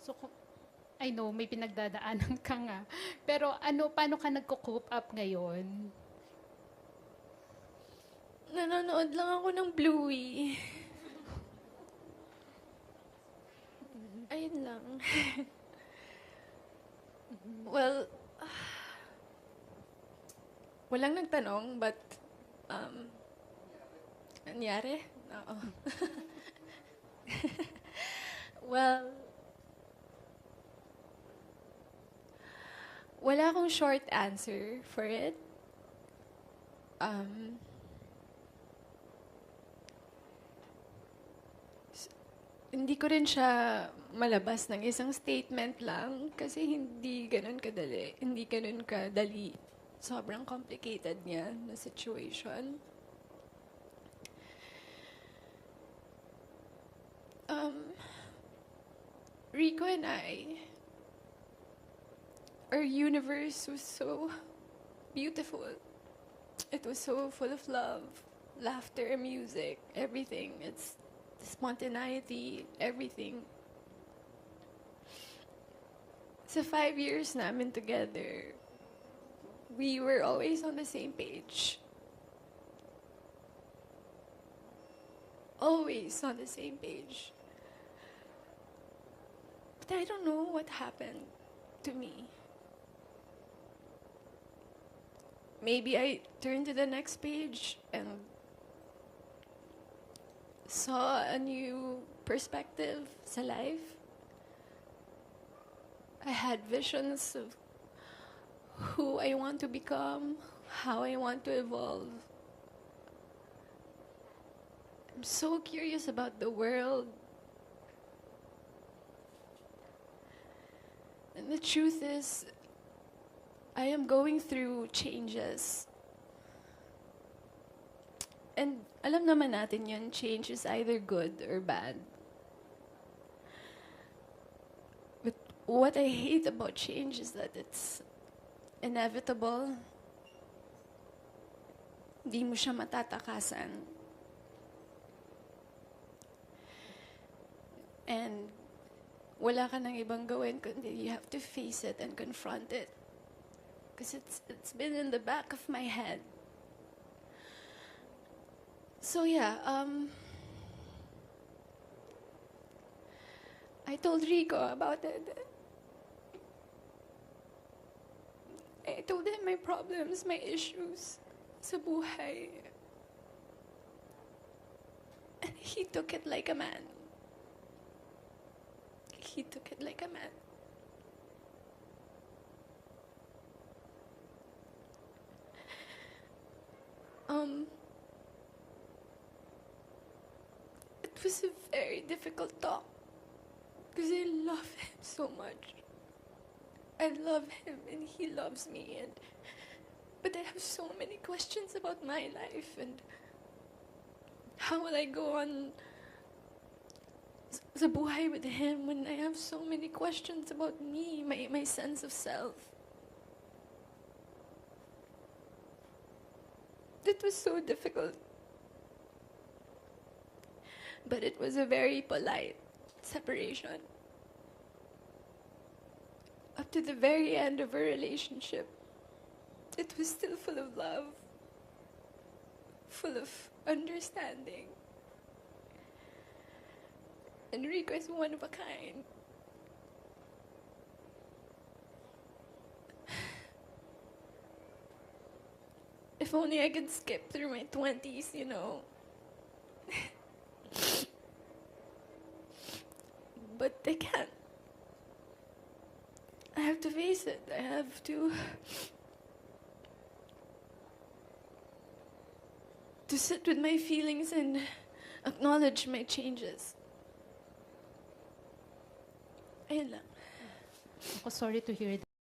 So, I know, may pinagdadaanan ka nga. Pero paano ka nagko-cope up ngayon? Nanonood lang ako ng Bluey. Ayun lang. Well, walang nagtanong, but, nangyari? Oo. Well, wala akong short answer for it. Hindi ko rin siya malabas ng isang statement lang kasi hindi ganun kadali. Hindi ganun kadali. Sobrang complicated niya na situation. Rico and I, our universe was so beautiful. It was so full of love, laughter, music, everything. It's spontaneity, everything. Sa 5 years namin together, we were always on the same page. Always on the same page. But I don't know what happened to me. Maybe I turned to the next page and saw a new perspective sa life. I had visions of who I want to become, how I want to evolve. I'm so curious about the world. And the truth is, I am going through changes. And alam naman natin yun, change is either good or bad. But what I hate about change is that it's inevitable. Di mo siya matatakasan. And wala ka nang ibang gawin kundi you have to face it and confront it. Because it's been in the back of my head. So yeah, I told Rico about it. I told him my problems, my issues sa buhay. And he took it like a man. He took it like a man. It was a very difficult talk because I love him so much. I love him and he loves me, but I have so many questions about my life and how will I go on sa buhay with him when I have so many questions about me, my sense of self. It was so difficult. But it was a very polite separation. Up to the very end of our relationship, it was still full of love, full of understanding. And Rico is one of a kind. If only I could skip through my 20s, you know. But I can't. I have to face it. I have to sit with my feelings and acknowledge my changes. Ayun lang. Ako, sorry to hear that.